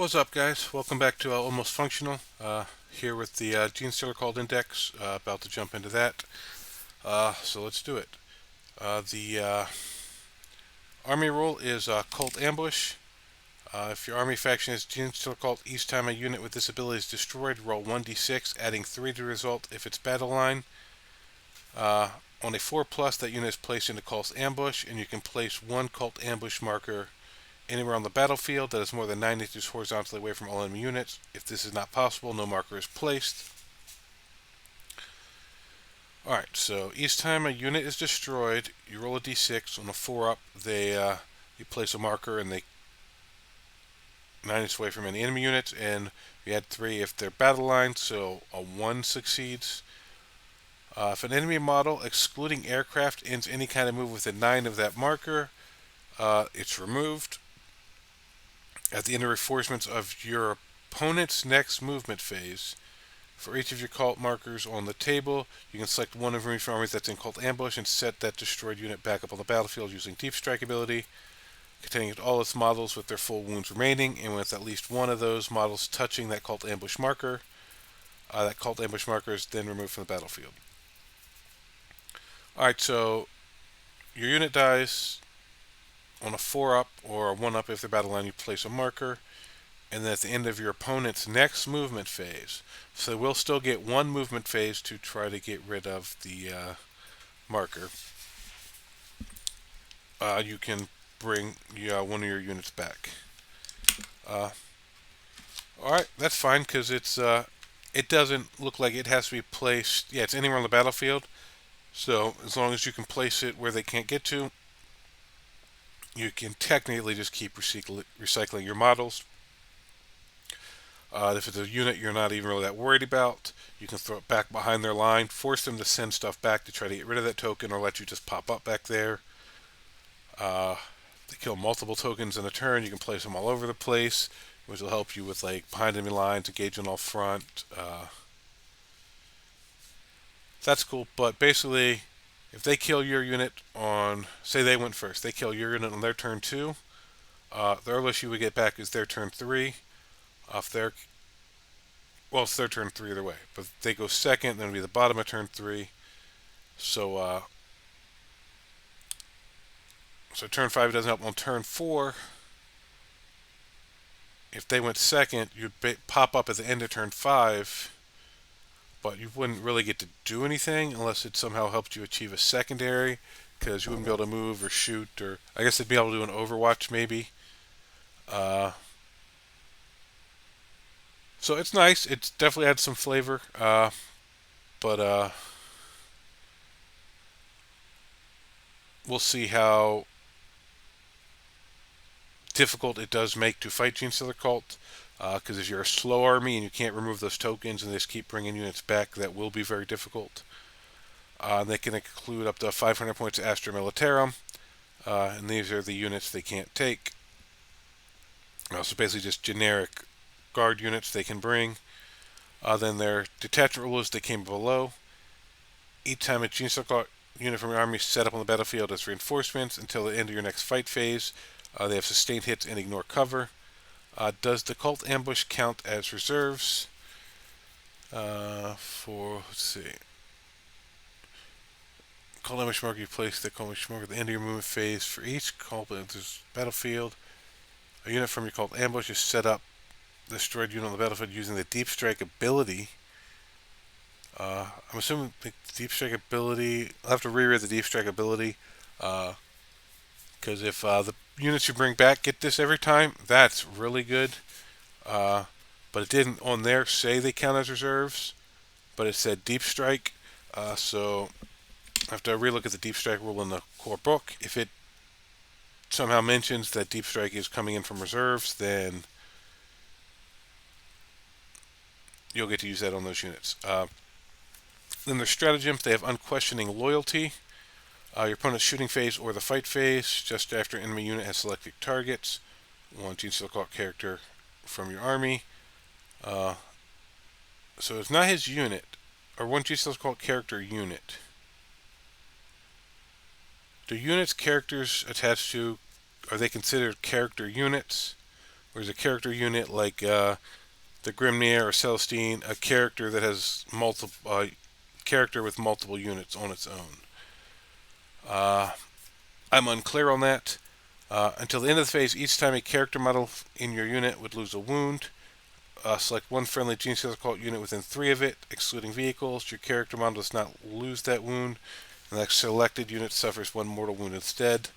What's up, guys? Welcome back to Almost Functional. Here with the Genestealer Cult Index. About to jump into that. So let's do it. The army rule is Cult Ambush. If your army faction is Genestealer Cult, each time a unit with this ability is destroyed, roll 1d6, adding 3 to the result if it's battle line. On a 4+, that unit is placed into Cult's Ambush, and you can place one Cult Ambush marker anywhere on the battlefield that is more than 9 inches horizontally away from all enemy units. If this is not possible, no marker is placed. Alright, so each time a unit is destroyed, you roll a d6. On a 4 up, you place a marker and they 9 inches away from any enemy units, and you add 3 if they're battle line, so a 1 succeeds. If an enemy model, excluding aircraft, ends any kind of move within 9 of that marker, it's removed. At the end of reinforcements of your opponent's next movement phase, for each of your cult markers on the table, you can select one of your armies that's in cult ambush and set that destroyed unit back up on the battlefield using Deep Strike ability, containing all its models with their full wounds remaining, and with at least one of those models touching that cult ambush marker. That cult ambush marker is then removed from the battlefield. Alright, so your unit dies. On a 4 up or a 1 up if they're battle line, you place a marker, and then at the end of your opponent's next movement phase, so we'll still get one movement phase to try to get rid of the marker, you can bring one of your units back. Alright, that's fine because it doesn't look like it has to be placed. Yeah, it's anywhere on the battlefield, so as long as you can place it where they can't get to, you can technically just keep recycling your models. If it's a unit you're not even really that worried about, you can throw it back behind their line, force them to send stuff back to try to get rid of that token, or let you just pop up back there. They kill multiple tokens in a turn, you can place them all over the place, which will help you with like behind enemy lines, engaging all front. That's cool, but basically, if they kill your unit on, say they went first, they kill your unit on their turn 2, the earliest you would get back is their turn 3. It's their turn 3 either way, but if they go second, then it'll be the bottom of turn 3. So turn 5 doesn't help. On turn 4, if they went second, you'd pop up at the end of turn 5, but you wouldn't really get to do anything unless it somehow helped you achieve a secondary, because you wouldn't be able to move or shoot, or I guess they'd be able to do an Overwatch maybe. So it's nice. It's definitely had some flavor, but we'll see how difficult it does make to fight Genestealer Cult. Because if you're a slow army and you can't remove those tokens and they just keep bringing units back, that will be very difficult. They can include up to 500 points of Astra Militarum, and these are the units they can't take. So basically just generic guard units they can bring. Then their detachment rule is they came below. Each time a Genestealer Cult unit from your army is set up on the battlefield as reinforcements until the end of your next fight phase, they have sustained hits and ignore cover. Does the cult ambush count as reserves? Let's see. Cult ambush marker, you place the cult ambush marker at the end of your movement phase for each cult battlefield. A unit from your cult ambush is set up, destroyed unit on the battlefield using the Deep Strike ability. I'm assuming the Deep Strike ability, I'll have to reread the Deep Strike ability, because if the units you bring back get this every time, that's really good. But it didn't on there say they count as reserves, but it said Deep Strike, so I have to relook at the Deep Strike rule in the core book. If it somehow mentions that Deep Strike is coming in from reserves, then you'll get to use that on those units. Then their stratagems, they have Unquestioning Loyalty. Your opponent's shooting phase or the fight phase, just after an enemy unit has selected targets, one Genestealer Cult character from your army. So it's not his unit, or one Genestealer Cult character unit. Do units characters attached to, are they considered character units? Whereas a character unit like the Grimnir or Celestine, a character that has multiple character with multiple units on its own. I'm unclear on that. Until the end of the phase, each time a character model in your unit would lose a wound, select one friendly Genestealer Cult unit within 3 of it, excluding vehicles. Your character model does not lose that wound, and that selected unit suffers 1 mortal wound instead.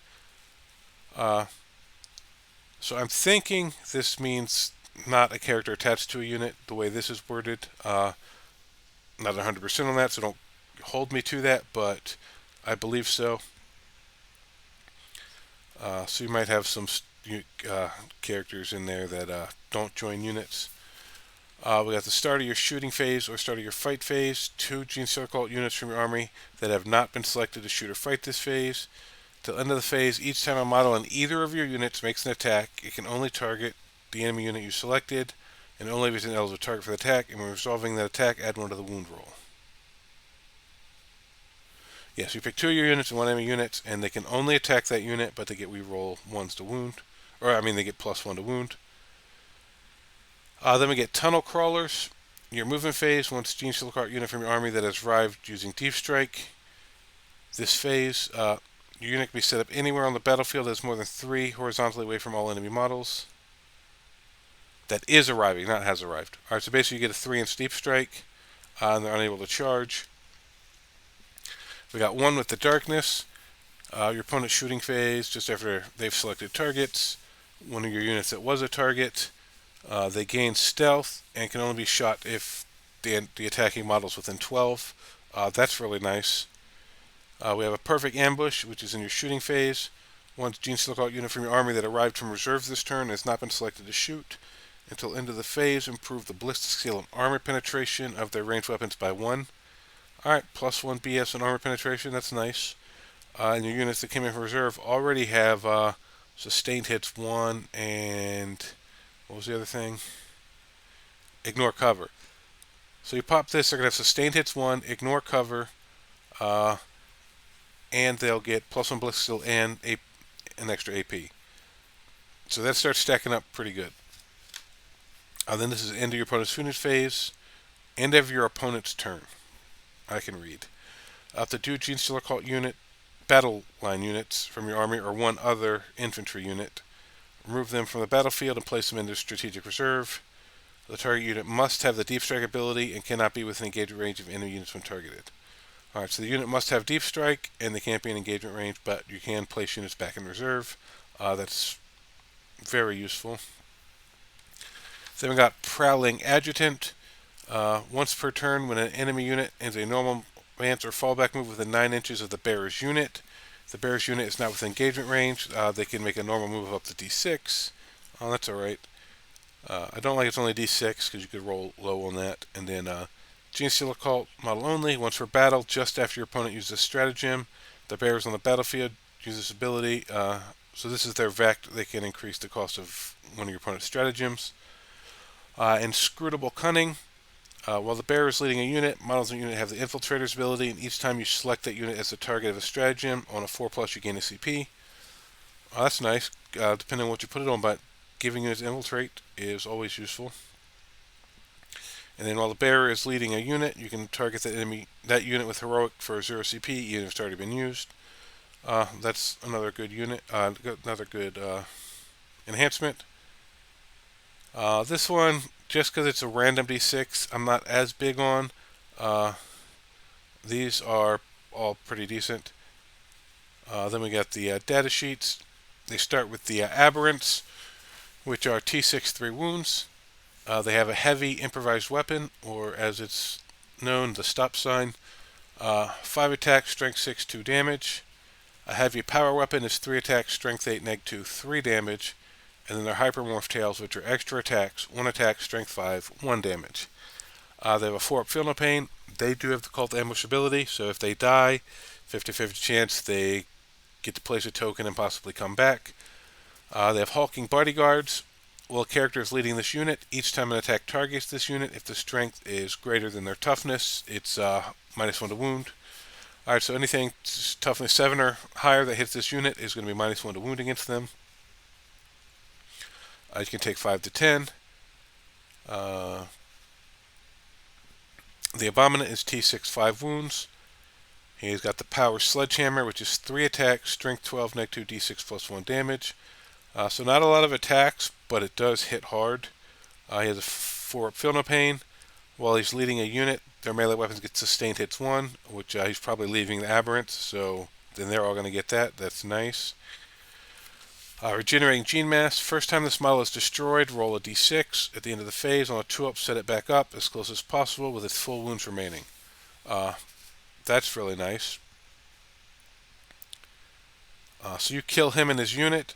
So I'm thinking this means not a character attached to a unit, the way this is worded. Not 100% on that, so don't hold me to that, but I believe so. So you might have some characters in there that don't join units. We got the start of your shooting phase or start of your fight phase. 2 Genestealer Cult units from your army that have not been selected to shoot or fight this phase. Till end of the phase, each time a model in either of your units makes an attack, it can only target the enemy unit you selected, and only if it's an eligible target for the attack, and when resolving that attack, add 1 to the wound roll. Yes, you pick 2 of your units and 1 enemy unit, and they can only attack that unit, but they get reroll 1s to wound. Or, I mean, they get +1 to wound. Then we get Tunnel Crawlers. Your movement phase, once Genestealer Cult unit from your army that has arrived using Deep Strike. This phase, your unit can be set up anywhere on the battlefield that is more than 3 horizontally away from all enemy models. That is arriving, not has arrived. Alright, so basically you get a 3-inch Deep Strike, and they're unable to charge. We got 1 with the Darkness. Your opponent's shooting phase, just after they've selected targets. 1 of your units that was a target. They gain stealth and can only be shot if the attacking model is within 12. That's really nice. We have a Perfect Ambush, which is in your shooting phase. Once Genestealer Cult unit from your army that arrived from reserve this turn has not been selected to shoot. Until end of the phase, improve the ballistic skill and armor penetration of their ranged weapons by 1. Alright, +1 BS and armor penetration, that's nice. And your units that came in from reserve already have sustained hits 1 and... what was the other thing? Ignore cover. So you pop this, they're going to have sustained hits 1, ignore cover, and they'll get +1 ballistic skill and an extra AP. So that starts stacking up pretty good. Then this is the end of your opponent's unit phase, end of your opponent's turn. I can read. Up to 2 Genestealer Cult unit, battle line units from your army or 1 other infantry unit. Remove them from the battlefield and place them into strategic reserve. The target unit must have the Deep Strike ability and cannot be within engagement range of enemy units when targeted. Alright, so the unit must have Deep Strike and they can't be in engagement range, but you can place units back in reserve. That's very useful. Then we got Prowling Adjutant. Once per turn, when an enemy unit ends a normal advance or fallback move within 9 inches of the bearer's unit, the bearer's unit is not within engagement range. They can make a normal move of up to D6. Oh, that's alright. I don't like it's only D6 because you could roll low on that. And then Genestealer Cult model only. Once per battle, just after your opponent uses a stratagem, the bearers on the battlefield use this ability. So this is their vect. They can increase the cost of one of your opponent's stratagems. Inscrutable Cunning. While the bearer is leading a unit, models in the unit have the Infiltrator's ability, and each time you select that unit as the target of a stratagem, on a 4+, you gain a CP. That's nice, depending on what you put it on, but giving units Infiltrate is always useful. And then while the bearer is leading a unit, you can target that unit with Heroic for 0 CP, even if it's already been used. That's another good unit, another good enhancement. This one, just because it's a random D6, I'm not as big on. These are all pretty decent. Then we got the data sheets. They start with the Aberrance, which are T63 wounds. They have a heavy improvised weapon, or as it's known, the stop sign. 5 attack, strength 6, 2 damage. A heavy power weapon is 3 attack, strength 8, -2, 3 damage. And then their Hypermorph Tails, which are extra attacks, 1 attack, strength 5, 1 damage. They have a 4-up Feel No Pain. They do have the Cult Ambush ability, so if they die, 50-50 chance they get to place a token and possibly come back. They have Hulking Bodyguards. While a character is leading this unit, each time an attack targets this unit, if the strength is greater than their toughness, it's -1 to wound. Alright, so anything toughness 7 or higher that hits this unit is going to be -1 to wound against them. You can take 5 to 10. The Abominant is T6, 5 wounds. He's got the Power Sledgehammer, which is 3 attacks, Strength 12, Neg 2, D6 plus 1 damage. So not a lot of attacks, but it does hit hard. He has a 4-up Feel No Pain. While he's leading a unit, their melee weapons get sustained hits 1, which he's probably leaving the Aberrance, so then they're all going to get that. That's nice. Regenerating Gene Mass. First time this model is destroyed, roll a d6. At the end of the phase, on a 2-up, set it back up as close as possible with its full wounds remaining. That's really nice. So you kill him and his unit.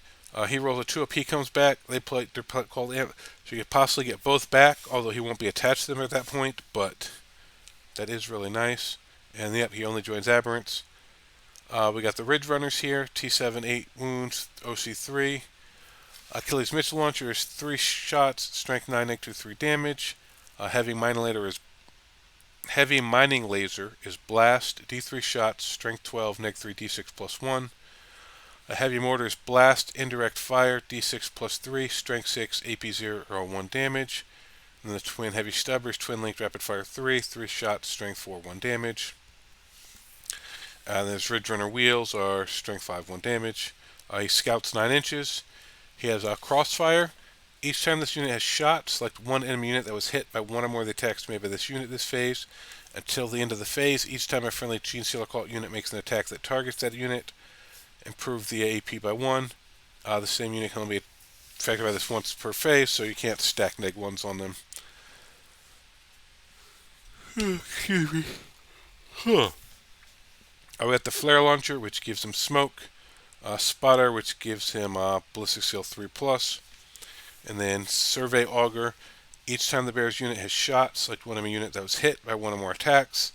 He rolls a 2-up, he comes back. They're called so you could possibly get both back, although he won't be attached to them at that point, but that is really nice. And yep, he only joins Aberrance. We got the Ridge Runners here, T7, 8 wounds, OC3. Achilles Missile Launcher is 3 shots, Strength 9, Neg 2, 3 damage. Heavy Mining Laser is Blast, D3 shots, Strength 12, Neg 3, D6 plus 1. A Heavy Mortar is Blast, Indirect Fire, D6 plus 3, Strength 6, AP 0 or 1 damage. And the Twin Heavy Stubber is Twin Linked Rapid Fire 3, 3 shots, Strength 4, 1 damage. And his Ridge Runner Wheels are Strength 5, 1 damage. He scouts 9 inches. He has a Crossfire. Each time this unit has shot, select one enemy unit that was hit by one or more of the attacks made by this unit this phase. Until the end of the phase, each time a friendly Genestealer Cult unit makes an attack that targets that unit, improve the AP by 1. The same unit can only be affected by this once per phase, so you can't stack neg 1s on them. Excuse me. We got the Flare Launcher, which gives him smoke. Spotter, which gives him Ballistic Seal 3+. And then Survey Auger. Each time the bear's unit has shot, select one enemy unit that was hit by one or more attacks.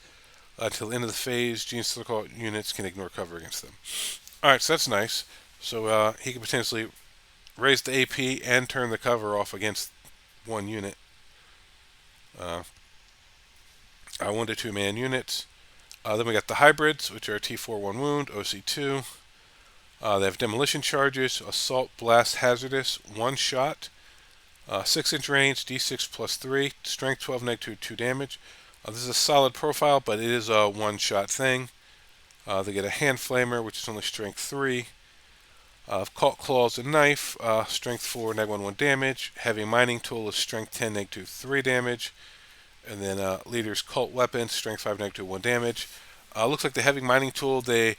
Until the end of the phase, Genestealer Cult units can ignore cover against them. Alright, so that's nice. So he can potentially raise the AP and turn the cover off against one unit. 1 to 2 man units. Then we got the Hybrids, which are T4, 1 wound, OC2. They have Demolition Charges, Assault, Blast, Hazardous, 1 shot. 6-inch range, D6 plus 3, Strength 12, Neg 2, 2 damage. This is a solid profile, but it is a one-shot thing. They get a Hand Flamer, which is only Strength 3. Cult Claws and Knife, Strength 4, Neg 1, 1 damage. Heavy Mining Tool is Strength 10, Neg 2, 3 damage. And then Leader's Cult Weapon, Strength 5, Neg 2, 1 damage. Looks like the Heavy Mining Tool, they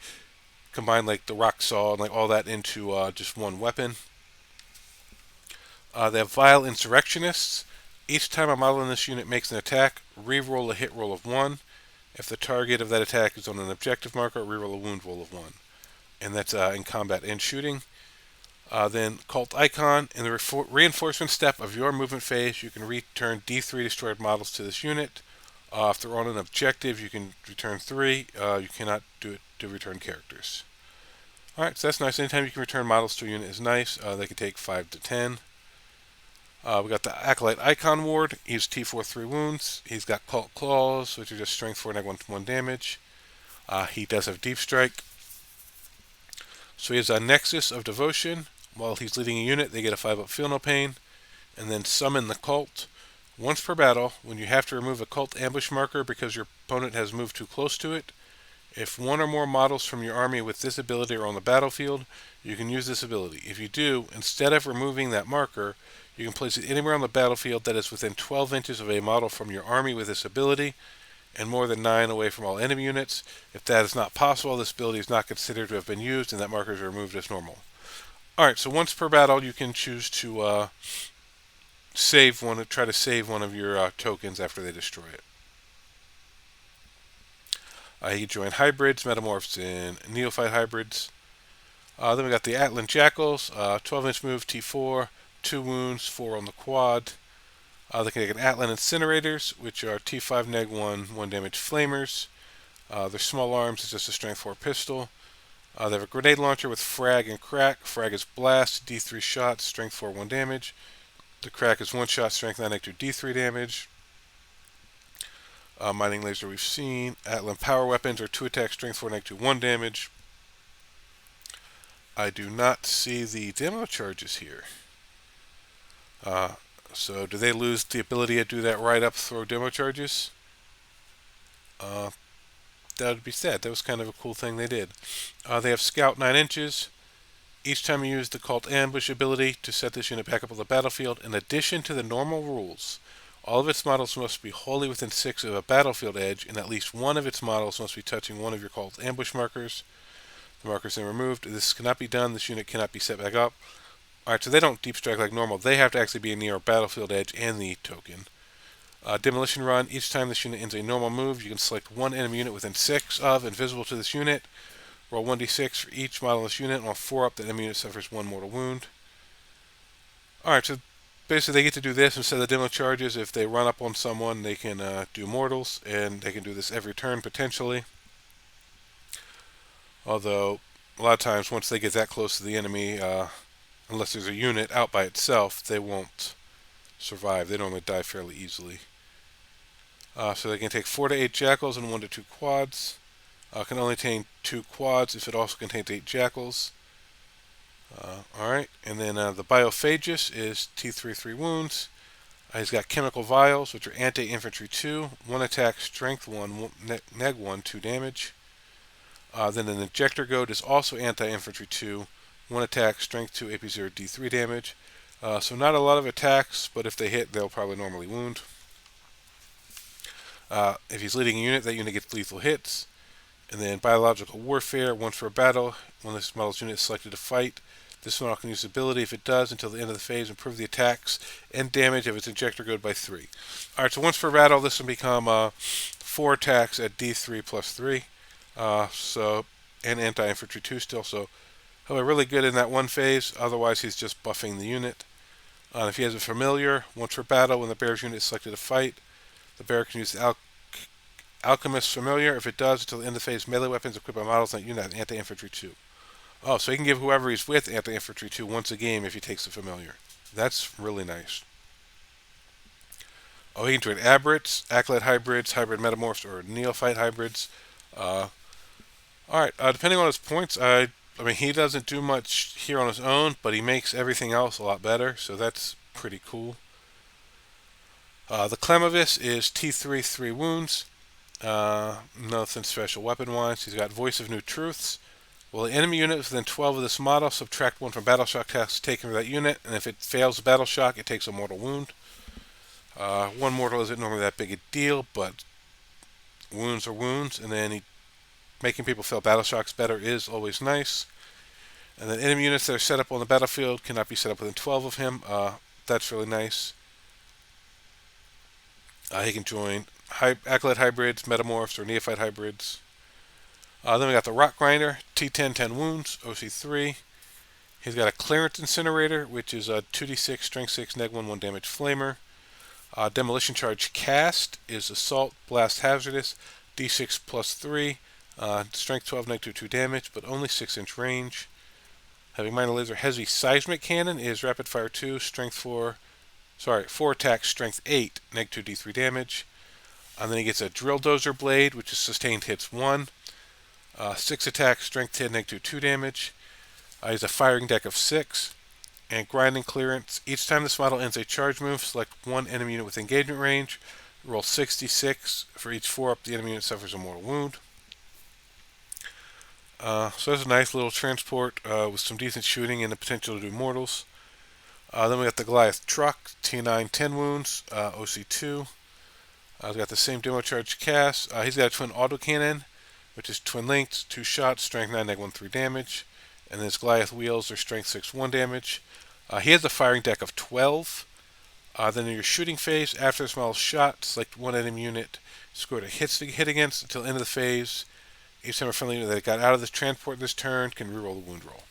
combine like the Rock Saw and like all that into just one weapon. They have Vile Insurrectionists. Each time a model in this unit makes an attack, re-roll a hit roll of 1. If the target of that attack is on an objective marker, re-roll a wound roll of 1. And that's in combat and shooting. Then Cult Icon. In the reinforcement step of your movement phase, you can return D3 destroyed models to this unit. If they're on an objective, you can return 3. You cannot do it to return characters. Alright, so that's nice. Anytime you can return models to a unit is nice. They can take 5 to 10. We got the Acolyte Icon Ward. He's T4, 3 wounds. He's got Cult Claws, which are just Strength 4, Neg 1, 1 damage. He does have Deep Strike. So he has a Nexus of Devotion. While he's leading a unit, they get a 5-up Feel No Pain. And then Summon the Cult. Once per battle, when you have to remove a Cult ambush marker because your opponent has moved too close to it, if one or more models from your army with this ability are on the battlefield, you can use this ability. If you do, instead of removing that marker, you can place it anywhere on the battlefield that is within 12 inches of a model from your army with this ability, and more than 9 away from all enemy units. If that is not possible, this ability is not considered to have been used, and that marker is removed as normal. Alright, so once per battle, you can choose to try to save one of your tokens after they destroy it. You can join Hybrids, Metamorphs, and Neophyte Hybrids. Then we got the Atlant Jackals, 12-inch move, T4, 2 wounds, 4 on the quad. They can get Atlant Incinerators, which are T5, Neg 1, 1 damage Flamers. Their small arms is just a Strength 4 pistol. They have a Grenade Launcher with Frag and Crack. Frag is Blast, D3 shots, Strength 4, 1 damage. The Crack is 1 shot, Strength 9, Neg 2, D3 damage. Mining Laser we've seen. Atlant Power Weapons are 2 attacks, Strength 4, Neg 2, 1 damage. I do not see the demo charges here. So do they lose the ability to do that right up throw demo charges? That would be sad. That was kind of a cool thing they did. They have Scout 9 inches. Each time you use the Cult Ambush ability to set this unit back up on the battlefield, in addition to the normal rules, all of its models must be wholly within 6 of a battlefield edge, and at least one of its models must be touching one of your Cult Ambush markers. The markers then removed. This cannot be done. This unit cannot be set back up. Alright, so they don't deep strike like normal. They have to actually be near a battlefield edge and the token. Demolition Run. Each time this unit ends a normal move, you can select one enemy unit within 6 of and visible to this unit. Roll 1d6 for each model in this unit, and on 4 up, the enemy unit suffers 1 mortal wound. Alright, so basically they get to do this instead of demo charges. If they run up on someone, they can do mortals, and they can do this every turn potentially. Although, a lot of times, once they get that close to the enemy, unless there's a unit out by itself, they won't survive. They normally die fairly easily. So they can take 4 to 8 jackals and 1 to 2 quads. Can only contain 2 quads if it also contains 8 jackals. Alright, and then the Biophages is T33 wounds. He's got Chemical Vials, which are anti-infantry 2, 1 attack, strength 1, neg 1, 2 damage. Then an Injector Goad is also anti-infantry 2, 1 attack, strength 2, AP 0, D3 damage. So not a lot of attacks, but if they hit, they'll probably normally wound. If he's leading a unit, that unit gets lethal hits. And then Biological Warfare, once for a battle, when this model's unit is selected to fight, this model can use the ability, if it does, until the end of the phase, improve the attacks and damage of its Injector Goad by 3. Alright, so once per battle, this will become 4 attacks at D3 plus 3. And anti-infantry 2 still, so he'll be really good in that one phase. Otherwise, he's just buffing the unit. If he has a familiar, once per battle, when the bear's unit is selected to fight, the bear can use the Alchemist familiar. If it does, until the end of the phase, melee weapons equipped by models in that unit have anti-infantry 2. Oh, so he can give whoever he's with anti-infantry 2 once a game if he takes the familiar. That's really nice. Oh, he can join Aberrance, acolyte hybrids, hybrid metamorphs, or neophyte hybrids. Alright, depending on his points, I mean, he doesn't do much here on his own, but he makes everything else a lot better, so that's pretty cool. The Clemavis is T33 wounds. Nothing special weapon-wise. He's got Voice of New Truths. Well, the enemy unit is within 12 of this model. Subtract 1 from battle shock tasks taken for that unit, and if it fails the battle shock, it takes a mortal wound. 1 mortal isn't normally that big a deal, but wounds are wounds, and then making people feel battle shocks better is always nice. And then enemy units that are set up on the battlefield cannot be set up within 12 of him. That's really nice. He can join acolyte hybrids, metamorphs, or neophyte hybrids. Then we got the Rock Grinder, T10, 10 wounds, OC3. He's got a Clearance Incinerator, which is a 2d6, strength 6, neg 1, 1 damage flamer. Demolition Charge Cast is Assault, Blast Hazardous, d6 plus 3, strength 12, neg 2, 2 damage, but only 6-inch range. Having Minor Laser Heavy Seismic Cannon is Rapid Fire 2, strength 4 attack, strength 8, neg 2, d3 damage. And then he gets a Drill Dozer Blade, which is sustained hits 1. 6 attack, strength 10, neg 2, 2 damage. He has a firing deck of 6. And Grinding Clearance. Each time this model ends a charge move, select one enemy unit with engagement range. Roll 66. For each 4 up, the enemy unit suffers a mortal wound. So that's a nice little transport with some decent shooting and the potential to do mortals. Then we got the Goliath Truck, T9, 10 wounds, OC2. He's got the same demo charge cast. He's got a twin autocannon, which is twin linked, 2 shots, strength 9, neg 1, 3 damage. And then his Goliath wheels are strength 6, 1 damage. He has a firing deck of 12. Then in your shooting phase, after this model's shot, select one enemy unit, score a hit against until the end of the phase. Each time a friendly unit that got out of this transport this turn can reroll the wound roll.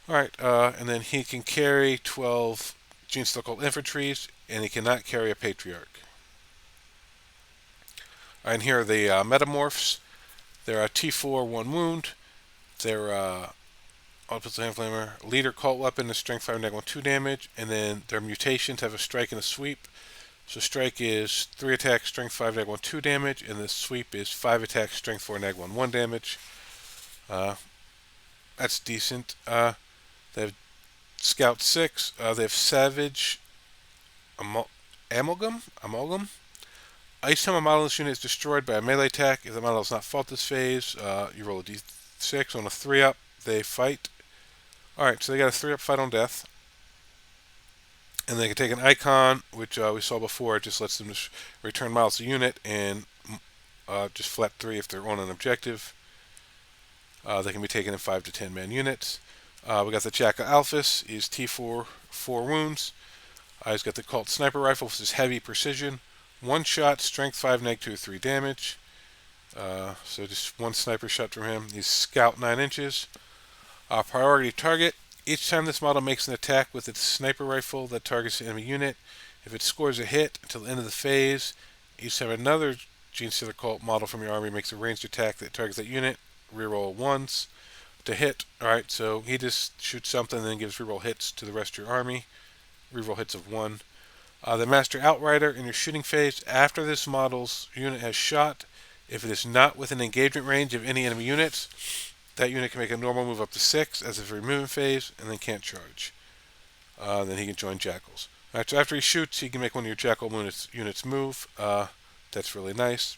Alright, and then he can carry 12 Genestealer Cult Infantries, and he cannot carry a patriarch. And here are the Metamorphs. They're a T4, 1 wound. They're Offensive Hand Flamer. Leader Cult Weapon is Strength 5, neg 1, 2 damage. And then their mutations have a Strike and a Sweep. So Strike is 3 attack, Strength 5, neg 1, 2 damage. And the Sweep is 5 attack, Strength 4, neg 1, 1 damage. That's decent. They have Scout 6. They have Savage Amalgam. Each time a model in this unit is destroyed by a melee attack, if the model does not fought this phase, you roll a d6. On a 3-up, they fight. Alright, so they got a 3-up fight on death. And they can take an icon, which we saw before. It just lets them just return models to unit and just flat 3 if they're on an objective. They can be taken in 5 to 10 man units. We got the Jackal Alphys. He's T4, 4 wounds. He's got the Cult Sniper Rifle, which is heavy precision. 1 shot, strength 5, -2, 3 damage. So just 1 sniper shot from him. He's Scout 9 inches. Priority target. Each time this model makes an attack with its sniper rifle that targets an enemy unit, if it scores a hit until the end of the phase, each time another Genestealer Cult model from your army makes a ranged attack that targets that unit, reroll 1s to hit. Alright, so he just shoots something and then gives reroll hits to the rest of your army. Reroll hits of 1. The Master Outrider in your shooting phase, after this model's unit has shot, if it is not within engagement range of any enemy units, that unit can make a normal move up to 6 as a free movement phase, and then can't charge. Then he can join Jackals. Alright, so after he shoots, he can make one of your Jackal units move. That's really nice.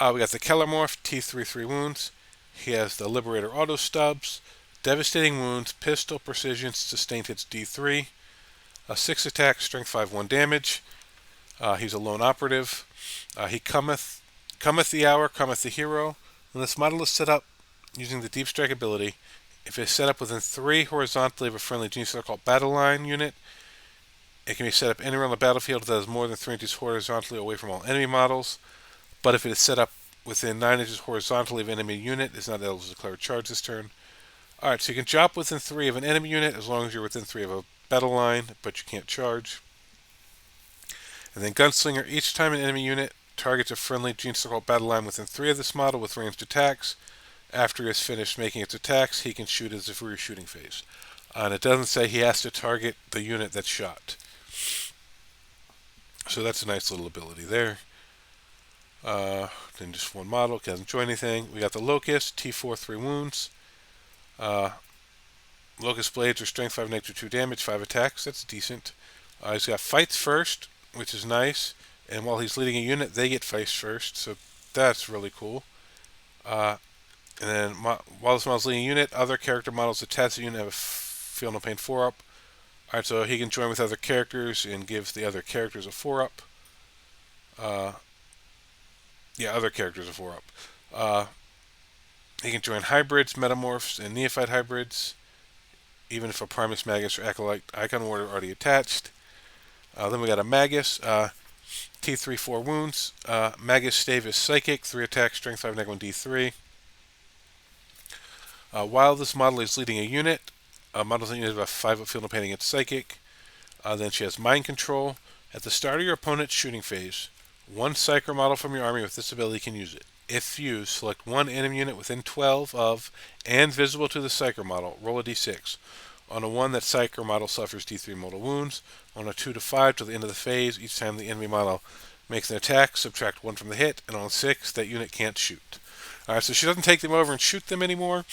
We got the Metamorphs, T33 wounds. He has the Liberator auto stubs, devastating wounds, pistol, precision, sustained hits D3, 6 attack, strength 5, 1 damage. He's a lone operative. He cometh the hour, cometh the hero. When this model is set up using the Deep Strike ability, if it is set up within 3 horizontally of a friendly Genestealer Cult battle line unit, it can be set up anywhere on the battlefield that is more than 3 inches horizontally away from all enemy models. But if it is set up within 9 inches horizontally of an enemy unit, it's not able to declare a charge this turn. Alright, so you can drop within 3 of an enemy unit as long as you're within 3 of a battle line, but you can't charge. And then Gunslinger, each time an enemy unit targets a friendly Genestealer Cult battle line within 3 of this model with ranged attacks, after he has finished making its attacks, he can shoot as if we were shooting phase. And it doesn't say he has to target the unit that's shot. So that's a nice little ability there. Then just 1 model, doesn't join anything. We got the Locus, T4, 3 wounds. Locus Blades are strength 5, -2 damage, 5 attacks. That's decent. He's got fights first, which is nice. And while he's leading a unit, they get fights first. So that's really cool. And then while this model's leading a unit, other character models attached to the unit have a Feel No Pain 4-up. Alright, so he can join with other characters and gives the other characters a 4-up. Other characters a 4-up. He can join hybrids, metamorphs, and neophyte hybrids, even if a Primus, Magus, or acolyte icon ward are already attached. Then we got a Magus, T3, 4 wounds. Magus Stave is psychic, 3 attacks, strength 5, -1 D3. While this model is leading a unit, models in the unit have 5 Feel No Pain against psychic. Then she has mind control. At the start of your opponent's shooting phase, 1 Psyker model from your army with this ability can use it. If used, select 1 enemy unit within 12 of and visible to the Psyker model. Roll a d6. On a 1, that Psyker model suffers d3 mortal wounds. On a 2 to 5 till the end of the phase, each time the enemy model makes an attack, subtract 1 from the hit. And on 6, that unit can't shoot. Alright, so she doesn't take them over and shoot them anymore,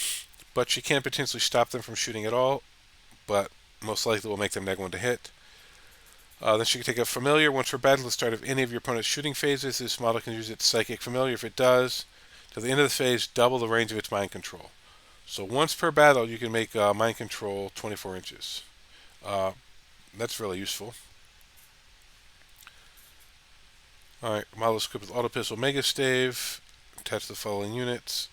but she can potentially stop them from shooting at all, but most likely will make them -1 to hit. Then she can take a Familiar. Once per battle at the start of any of your opponent's shooting phases, this model can use its Psychic Familiar. If it does, to the end of the phase, double the range of its mind control. So once per battle, you can make mind control 24 inches. That's really useful. Alright, model is equipped with Auto Pistol, Mega Stave. Attach the following units.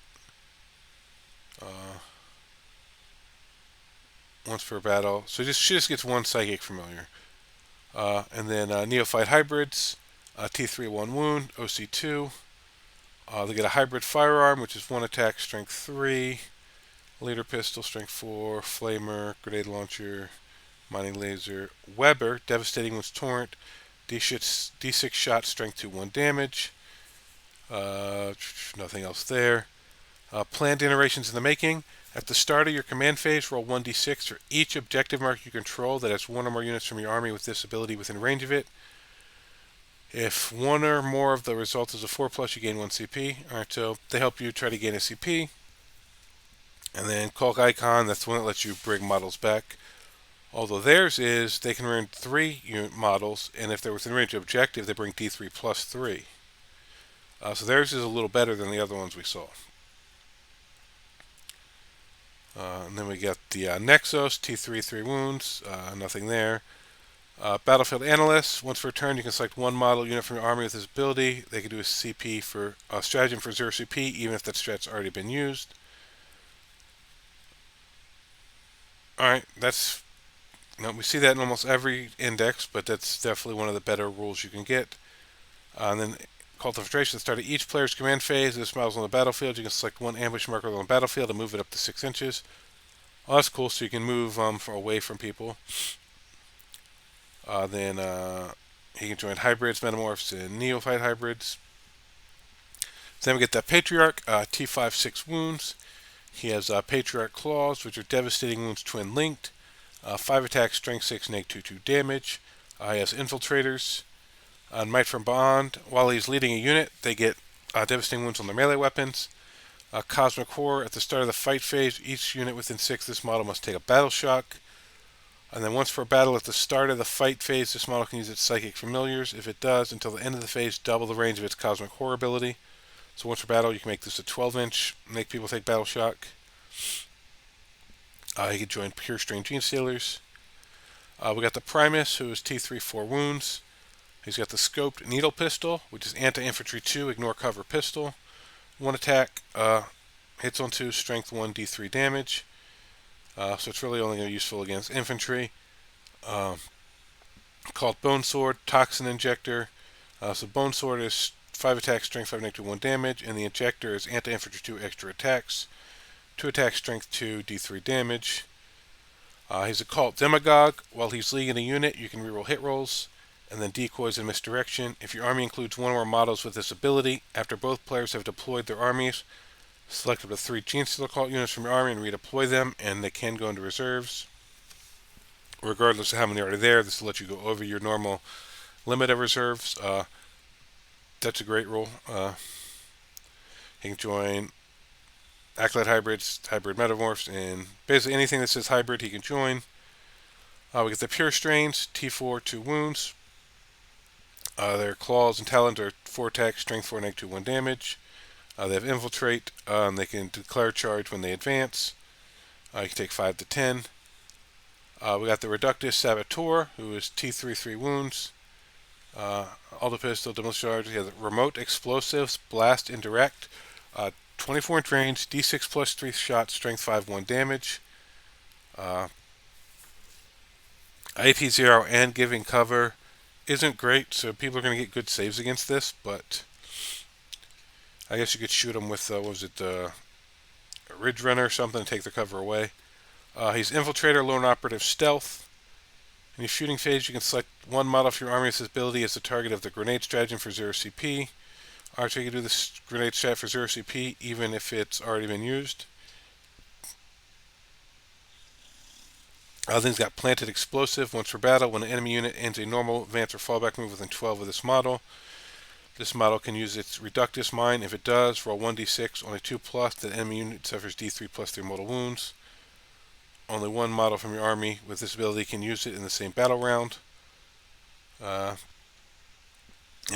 Once per battle. So she just gets 1 Psychic Familiar. And then Neophyte Hybrids, T3, 1 wound, OC2. They get a Hybrid Firearm, which is 1 attack, strength 3. Leader Pistol, strength 4. Flamer, Grenade Launcher, Mining Laser. Weber, Devastating Wounds Torrent, D6 shot, strength 2, 1 damage. Nothing else there. Planned iterations in the making. At the start of your command phase, roll 1d6 for each objective mark you control that has 1 or more units from your army with this ability within range of it. If 1 or more of the results is a 4+, you gain 1 CP. Alright, so they help you try to gain a CP. And then Cult Icon, that's the one that lets you bring models back. Although theirs is, they can run 3 unit models, and if they're within range of objective, they bring D3 plus 3. So theirs is a little better than the other ones we saw. And then we got the Nexos T33 wounds, nothing there. Battlefield Analyst, once per turn you can select one model unit from your army with this ability. They can do a CP for stratagem for 0 CP, even if that strat's already been used. Alright, that's, we see that in almost every index, but that's definitely one of the better rules you can get. And then Cult Infiltration, at the start of each player's command phase, this model's on the battlefield. You can select one ambush marker on the battlefield and move it up to 6 inches. Oh, that's cool, so you can move away from people. Then he can join hybrids, metamorphs, and neophyte hybrids. Then we get that patriarch, T56 wounds. He has patriarch claws, which are devastating wounds twin linked. 5 attacks, strength 6, -2/2 damage. He has infiltrators. Might from Bond. While he's leading a unit, they get devastating wounds on their melee weapons. Cosmic Horror. At the start of the fight phase, each unit within 6 of this model must take a battle shock. And then once per battle, at the start of the fight phase, this model can use its Psychic Familiars. If it does, until the end of the phase, double the range of its Cosmic Horror ability. So once per battle, you can make this a 12-inch, make people take battle shock. He can join Pure Strain Genestealers. We got the Primus, who is T34 wounds. He's got the Scoped Needle Pistol, which is Anti-Infantry 2, Ignore Cover Pistol. 1 attack, hits on 2, strength 1, D3 damage. So it's really only going to be useful against infantry. Called Bone Sword, Toxin Injector. So Bone Sword is 5 attacks, strength 5, -1 damage, and the Injector is Anti-Infantry 2, extra attacks. 2 attacks, strength 2, D3 damage. He's a Cult Demagogue. While he's leading a unit, you can reroll hit rolls, and then decoys and misdirection. If your army includes one or more models with this ability, after both players have deployed their armies, select up to 3 Genestealer Cult units from your army and redeploy them, and they can go into reserves. Regardless of how many are already there, this will let you go over your normal limit of reserves. That's a great rule. You can join acolyte hybrids, hybrid metamorphs, and basically anything that says hybrid he can join. We get the Pure Strains, T4, 2 wounds. Their claws and talons are 4 attacks, strength 4, -1 damage. They have Infiltrate, and they can declare charge when they advance. You can take 5 to 10. We got the Reductive Saboteur, who is T33 wounds. Auto Pistol, Demolition Charge. He has Remote Explosives, Blast Indirect. 24-inch range, D6 plus 3 shots, strength 5, 1 damage. AP0 and giving cover isn't great, so people are going to get good saves against this, but I guess you could shoot them with, a Ridge Runner or something to take the cover away. He's Infiltrator, Lone Operative, Stealth. In your shooting phase, you can select one model of your army with this ability as the target of the grenade stratagem for 0 CP. Archer can do this grenade strat for 0 CP even if it's already been used. Then he's got Planted Explosive. Once per battle, when an enemy unit ends a normal advance or fallback move within 12 of this model can use its Reductus Mine. If it does, roll 1d6, only 2 plus. The enemy unit suffers D3 plus 3 mortal wounds. Only one model from your army with this ability can use it in the same battle round. And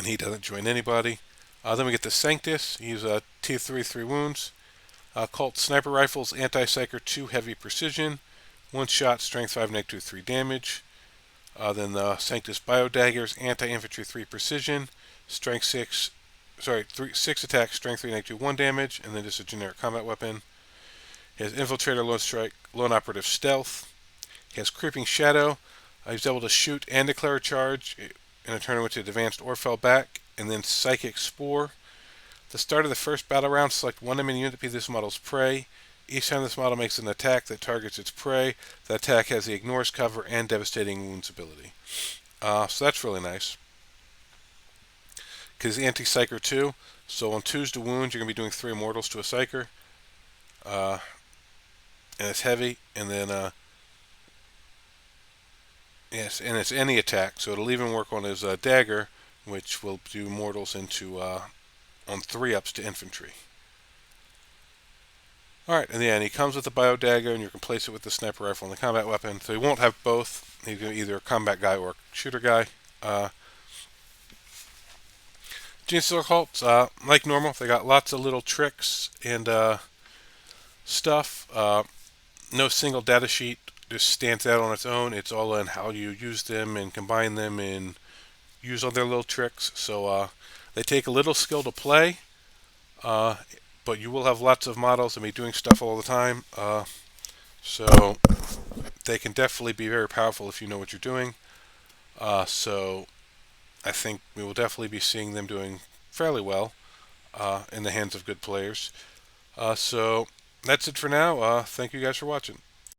he doesn't join anybody. Then we get the Sanctus. He's T33 wounds. Cult Sniper Rifles, Anti-Psyker 2, Heavy Precision. 1 shot, strength 5, -3 damage. Then the Sanctus Biodaggers, Anti-Infantry 3 Precision. Strength 6, 6 attacks, strength 3, -1 damage. And then just a generic combat weapon. He has Infiltrator, Lone Strike, Lone Operative, Stealth. He has Creeping Shadow. He's able to shoot and declare a charge in a turn in which it advanced or fell back. And then Psychic Spore. At the start of the first battle round, select one enemy unit to be this model's prey. Each time this model makes an attack that targets its prey, the attack has the Ignores Cover and Devastating Wounds ability. So that's really nice. Because it's Anti-Psyker 2, so on 2s to wound, you're going to be doing 3 immortals to a Psyker. And it's heavy, and then yes, and it's any attack, so it'll even work on his dagger, which will do mortals into on 3-ups to infantry. Alright, and then he comes with the bio dagger, and you can place it with the sniper rifle and the combat weapon. So he won't have both. He's either a combat guy or a shooter guy. Genestealer Cults, like normal, they got lots of little tricks and stuff. No single data sheet just stands out on its own. It's all in how you use them and combine them and use all their little tricks. So they take a little skill to play, but you will have lots of models and be doing stuff all the time. So they can definitely be very powerful if you know what you're doing. So I think we will definitely be seeing them doing fairly well in the hands of good players. So that's it for now. Thank you guys for watching.